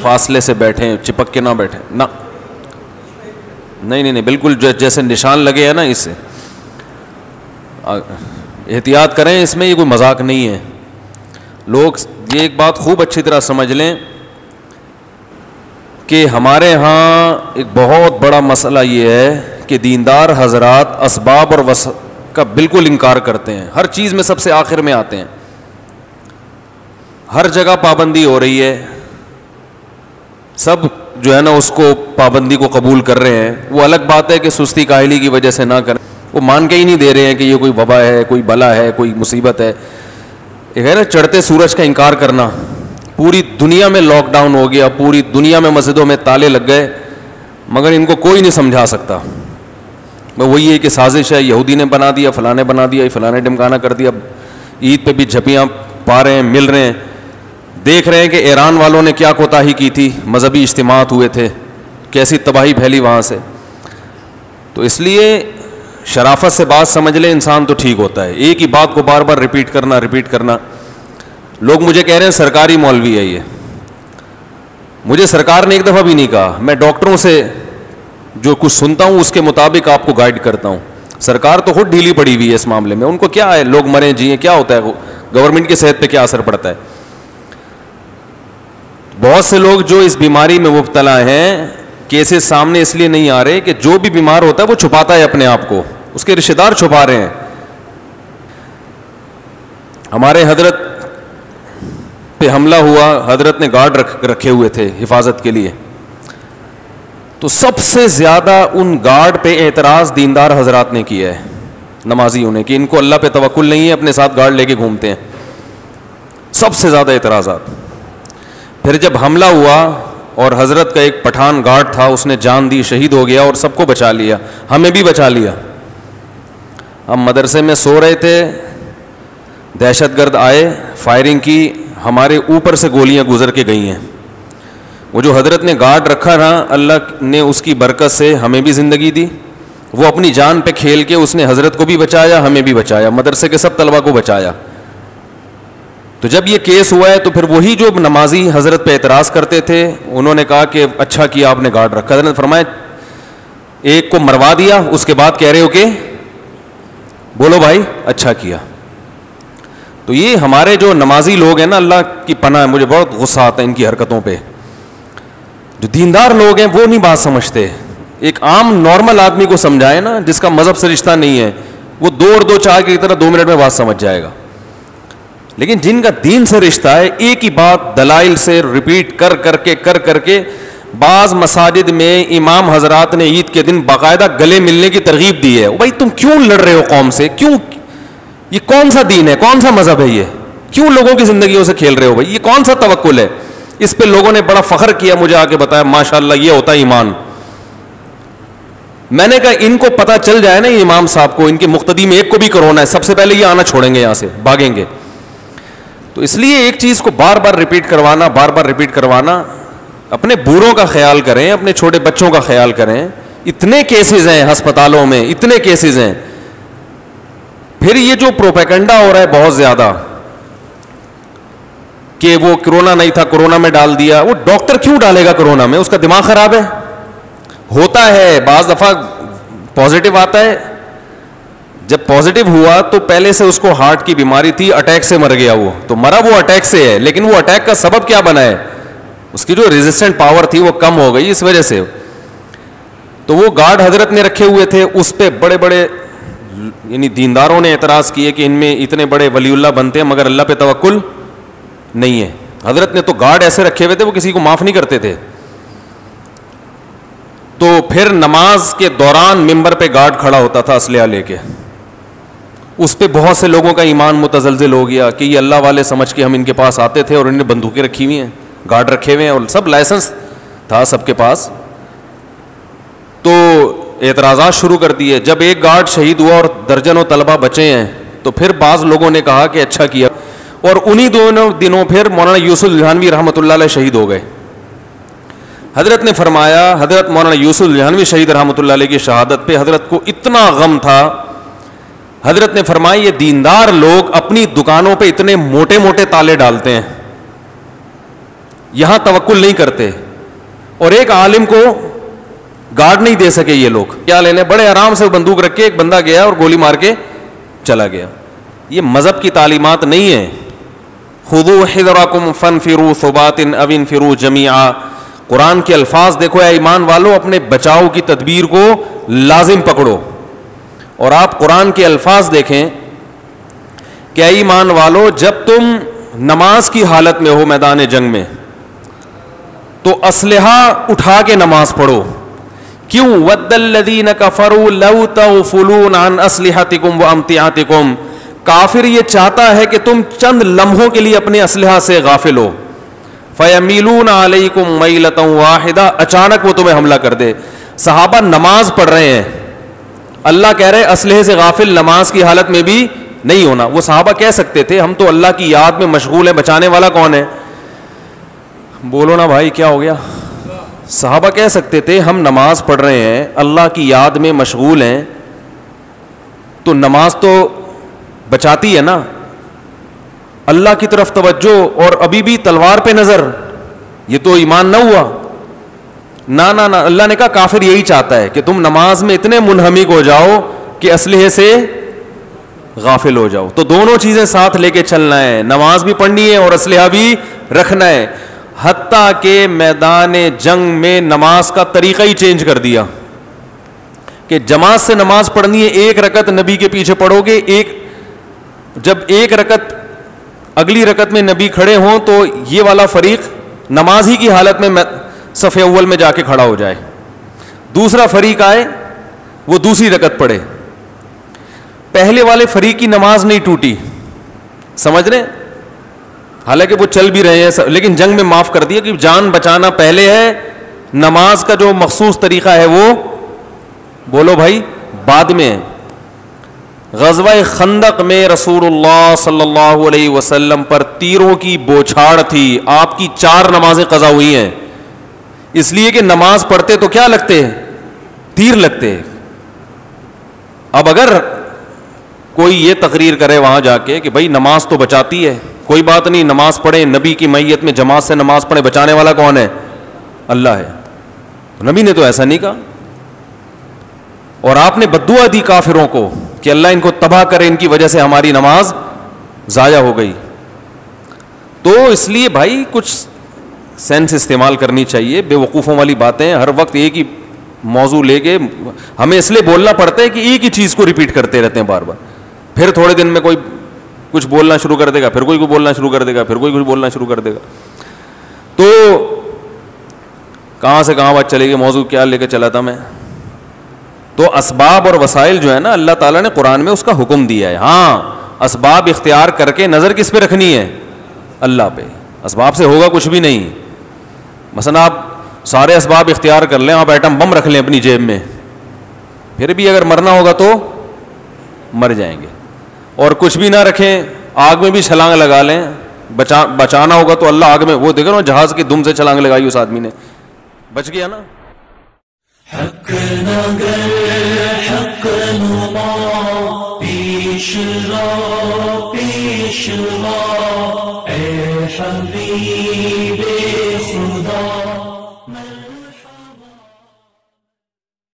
فاصلے سے بیٹھیں, چپک کے نہ بیٹھیں, نہ نہیں, بالکل جیسے نشان لگے ہیں نا, اس سے احتیاط کریں. اس میں یہ کوئی مذاق نہیں ہے. لوگ یہ ایک بات خوب اچھی طرح سمجھ لیں کہ ہمارے ہاں ایک بہت بڑا مسئلہ یہ ہے کہ دیندار حضرات اسباب اور کا بالکل انکار کرتے ہیں. ہر چیز میں سب سے آخر میں آتے ہیں. ہر جگہ پابندی ہو رہی ہے, سب جو ہے نا اس کو پابندی کو قبول کر رہے ہیں. وہ الگ بات ہے کہ سستی کاہلی کی وجہ سے نہ کریں, وہ مان کے ہی نہیں دے رہے ہیں کہ یہ کوئی وبا ہے, کوئی بلا ہے, کوئی مصیبت ہے. ایک ہے نا چڑھتے سورج کا انکار کرنا. پوری دنیا میں لاک ڈاؤن ہو گیا, پوری دنیا میں مسجدوں میں تالے لگ گئے, مگر ان کو کوئی نہیں سمجھا سکتا. وہی ہے کہ سازش ہے, یہودی نے بنا دیا, فلاں نے بنا دیا, فلاں نے ڈمکانا کر دیا. عید پہ بھی جھپیاں پا رہے ہیں, مل رہے ہیں. دیکھ رہے ہیں کہ ایران والوں نے کیا کوتاہی کی تھی, مذہبی اجتماعات ہوئے تھے, کیسی تباہی پھیلی وہاں سے. تو اس لیے شرافت سے بات سمجھ لے انسان تو ٹھیک ہوتا ہے. ایک ہی بات کو بار بار ریپیٹ کرنا. لوگ مجھے کہہ رہے ہیں سرکاری مولوی ہے یہ. مجھے سرکار نے ایک دفعہ بھی نہیں کہا. میں ڈاکٹروں سے جو کچھ سنتا ہوں اس کے مطابق آپ کو گائیڈ کرتا ہوں. سرکار تو خود ڈھیلی پڑی ہوئی ہے اس معاملے میں. ان کو کیا ہے, لوگ مریں جییں, کیا ہوتا ہے, گورنمنٹ کی صحت پہ کیا اثر پڑتا ہے. بہت سے لوگ جو اس بیماری میں مبتلا ہیں, کیسز سامنے اس لیے نہیں آ رہے کہ جو بھی بیمار ہوتا ہے وہ چھپاتا ہے اپنے آپ کو, اس کے رشتہ دار چھپا رہے ہیں. ہمارے حضرت پہ حملہ ہوا, حضرت نے گارڈ رکھے ہوئے تھے حفاظت کے لیے. تو سب سے زیادہ ان گارڈ پہ اعتراض دیندار حضرات نے کیا ہے, نمازیوں نے, کہ ان کو اللہ پہ توکل نہیں ہے, اپنے ساتھ گارڈ لے کے گھومتے ہیں. سب سے زیادہ اعتراضات. پھر جب حملہ ہوا اور حضرت کا ایک پٹھان گارڈ تھا, اس نے جان دی, شہید ہو گیا اور سب کو بچا لیا, ہمیں بھی بچا لیا. ہم مدرسے میں سو رہے تھے, دہشت گرد آئے, فائرنگ کی, ہمارے اوپر سے گولیاں گزر کے گئی ہیں. وہ جو حضرت نے گارڈ رکھا تھا, اللہ نے اس کی برکت سے ہمیں بھی زندگی دی. وہ اپنی جان پہ کھیل کے اس نے حضرت کو بھی بچایا, ہمیں بھی بچایا, مدرسے کے سب طلبہ کو بچایا. تو جب یہ کیس ہوا ہے تو پھر وہی جو نمازی حضرت پہ اعتراض کرتے تھے, انہوں نے کہا کہ اچھا کیا آپ نے گارڈ رکھا. حضرت نے فرمایا ایک کو مروا دیا, اس کے بعد کہہ رہے ہو کہ بولو بھائی اچھا کیا. تو یہ ہمارے جو نمازی لوگ ہیں نا, اللہ کی پناہ ہے, مجھے بہت غصہ آتا ہے ان کی حرکتوں پہ. جو دیندار لوگ ہیں وہ نہیں بات سمجھتے. ایک عام نارمل آدمی کو سمجھائے نا, جس کا مذہب سے رشتہ نہیں ہے, وہ دو اور دو چار کی طرح 2 منٹ میں بات سمجھ جائے گا. لیکن جن کا دین سے رشتہ ہے, ایک ہی بات دلائل سے ریپیٹ کر کے بعض مساجد میں امام حضرات نے عید کے دن باقاعدہ گلے ملنے کی ترغیب دی ہے. بھائی تم کیوں لڑ رہے ہو قوم سے, کیوں, یہ کون سا دین ہے, کون سا مذہب ہے یہ, کیوں لوگوں کی زندگیوں سے کھیل رہے ہو بھائی, یہ کون سا توکل ہے. اس پہ لوگوں نے بڑا فخر کیا, مجھے آ کے بتایا ماشاءاللہ یہ ہوتا ہے ایمان. میں نے کہا ان کو پتہ چل جائے نا, یہ امام صاحب کو, ان کے مقتدی میں ایک کو بھی کرونا ہے, سب سے پہلے یہ آنا چھوڑیں گے, یہاں سے بھاگیں گے. تو اس لیے ایک چیز کو بار بار ریپیٹ کروانا. اپنے بوڑھوں کا خیال کریں, اپنے چھوٹے بچوں کا خیال کریں. اتنے کیسز ہیں ہسپتالوں میں, اتنے کیسز ہیں. پھر یہ جو پروپیگنڈا ہو رہا ہے بہت زیادہ کہ وہ کرونا نہیں تھا, کرونا میں ڈال دیا. وہ ڈاکٹر کیوں ڈالے گا کرونا میں, اس کا دماغ خراب ہے. ہوتا ہے بعض دفعہ پازیٹیو آتا ہے, جب پازیٹیو ہوا تو پہلے سے اس کو ہارٹ کی بیماری تھی, اٹیک سے مر گیا. وہ تو مرا وہ اٹیک سے ہے, لیکن وہ اٹیک کا سبب کیا بنا ہے, اس کی جو ریزسٹنٹ پاور تھی وہ کم ہو گئی اس وجہ سے. تو وہ گارڈ حضرت نے رکھے ہوئے تھے, اس پہ بڑے بڑے یعنی دینداروں نے اعتراض کیے کہ ان میں اتنے بڑے ولی اللہ بنتے ہیں مگر اللہ پہ توکل نہیں ہے. حضرت نے تو گارڈ ایسے رکھے ہوئے تھے وہ کسی کو معاف نہیں کرتے تھے. تو پھر نماز کے دوران ممبر پہ گارڈ کھڑا ہوتا تھا اسلحہ لے کے. اس پہ بہت سے لوگوں کا ایمان متزلزل ہو گیا کہ یہ اللہ والے سمجھ کے ہم ان کے پاس آتے تھے, اور انہوں نے بندوقیں رکھی ہوئی ہیں, گارڈ رکھے ہوئے ہیں, اور سب لائسنس تھا سب کے پاس. تو اعتراضات شروع کر دیے. جب ایک گارڈ شہید ہوا اور درجنوں طلبہ بچے ہیں تو پھر بعض لوگوں نے کہا کہ اچھا کیا. اور انہی دنوں پھر مولانا یوسف الجھانوی رحمۃ اللہ علیہ شہید ہو گئے. حضرت نے فرمایا, حضرت مولانا یوسف الجھانوی شہید رحمۃ اللہ علیہ کی شہادت پہ حضرت کو اتنا غم تھا, حضرت نے فرمایا یہ دیندار لوگ اپنی دکانوں پہ اتنے موٹے موٹے تالے ڈالتے ہیں, یہاں توکل نہیں کرتے. اور ایک عالم کو گارڈ نہیں دے سکے یہ لوگ. کیا لینے, بڑے آرام سے بندوق رکھ کے ایک بندہ گیا اور گولی مار کے چلا گیا. یہ مذہب کی تعلیمات نہیں ہے. خذوا حذرکم فانفروا ثبات او انفروا جمیعا. قرآن کے الفاظ دیکھو اے ایمان والو, اپنے بچاؤ کی تدبیر کو لازم پکڑو. اور آپ قرآن کے الفاظ دیکھیں کہ اے ایمان والو, جب تم نماز کی حالت میں ہو میدان جنگ میں تو اسلحہ اٹھا کے نماز پڑھو. کیوں؟ ود الذین کفروا لو تغفلون عن اسلحتکم وامتعاتکم. کافر یہ چاہتا ہے کہ تم چند لمحوں کے لیے اپنے اسلحہ سے غافل ہو. فیمیلون علیکم میلۃ واحدہ. اچانک وہ تمہیں حملہ کر دے. صحابہ نماز پڑھ رہے ہیں, اللہ کہہ رہے اسلحے سے غافل نماز کی حالت میں بھی نہیں ہونا. وہ صحابہ کہہ سکتے تھے ہم تو اللہ کی یاد میں مشغول ہیں, بچانے والا کون ہے؟ بولو نا بھائی, کیا ہو گیا؟ صحابہ کہہ سکتے تھے ہم نماز پڑھ رہے ہیں, اللہ کی یاد میں مشغول ہیں, تو نماز تو بچاتی ہے نا. اللہ کی طرف توجہ اور ابھی بھی تلوار پہ نظر, یہ تو ایمان نہ ہوا. نہ نہ نہ, اللہ نے کہا کافر یہی چاہتا ہے کہ تم نماز میں اتنے منہمک ہو جاؤ کہ اسلحے سے غافل ہو جاؤ. تو دونوں چیزیں ساتھ لے کے چلنا ہے, نماز بھی پڑھنی ہے اور اسلحہ بھی رکھنا ہے. حتیٰ کہ میدان جنگ میں نماز کا طریقہ ہی چینج کر دیا کہ جماعت سے نماز پڑھنی ہے, ایک رکعت نبی کے پیچھے پڑھو گے. جب ایک رکعت اگلی رکعت میں نبی کھڑے ہوں تو یہ والا فریق نماز ہی کی حالت میں صف اول میں جا کے کھڑا ہو جائے, دوسرا فریق آئے وہ دوسری رکعت پڑھے. پہلے والے فریق کی نماز نہیں ٹوٹی, سمجھ رہے, حالانکہ وہ چل بھی رہے ہیں, لیکن جنگ میں معاف کر دیا کہ جان بچانا پہلے ہے, نماز کا جو مخصوص طریقہ ہے وہ بولو بھائی بعد میں. غزوہ خندق میں رسول اللہ صلی اللہ علیہ وسلم پر تیروں کی بوچھاڑ تھی, آپ کی 4 نمازیں قضا ہوئی ہیں, اس لیے کہ نماز پڑھتے تو کیا لگتے, تیر لگتے. اب اگر کوئی یہ تقریر کرے وہاں جا کے کہ بھائی نماز تو بچاتی ہے, کوئی بات نہیں, نماز پڑھیں, نبی کی میت میں جماعت سے نماز پڑھیں, بچانے والا کون ہے؟ اللہ ہے. نبی نے تو ایسا نہیں کہا. اور آپ نے بددعا دی کافروں کو کہ اللہ ان کو تباہ کرے, ان کی وجہ سے ہماری نماز ضائع ہو گئی. تو اس لیے بھائی کچھ سینس استعمال کرنی چاہیے. بے وقوفوں والی باتیں ہر وقت ایک ہی موضوع لے کے ہمیں اس لیے بولنا پڑتا ہے کہ ایک ہی چیز کو ریپیٹ کرتے رہتے ہیں بار بار. پھر تھوڑے دن میں کوئی کچھ بولنا شروع کر دے گا, پھر کوئی بولنا شروع کر دے گا, پھر کوئی کچھ بولنا شروع کر دے گا. تو کہاں سے کہاں بات چلے گی, موضوع کیا لے کے چلا تھا میں. تو اسباب اور وسائل جو ہے نا, اللہ تعالیٰ نے قرآن میں اس کا حکم دیا ہے. ہاں اسباب اختیار کر کے نظر کس پہ رکھنی ہے؟ اللہ پہ. اسباب سے ہوگا کچھ بھی نہیں. مثلا آپ سارے اسباب اختیار کر لیں, آپ ایٹم بم رکھ لیں اپنی جیب میں, پھر بھی اگر مرنا ہوگا تو مر جائیں گے. اور کچھ بھی نہ رکھیں, آگ میں بھی چھلانگ لگا لیں, بچانا ہوگا تو اللہ آگ میں, وہ دیکھ رہا ہوں جہاز کی دم سے چھلانگ لگائی اس آدمی نے, بچ گیا نا. حق نگر حق نما پیش رو اے حبیب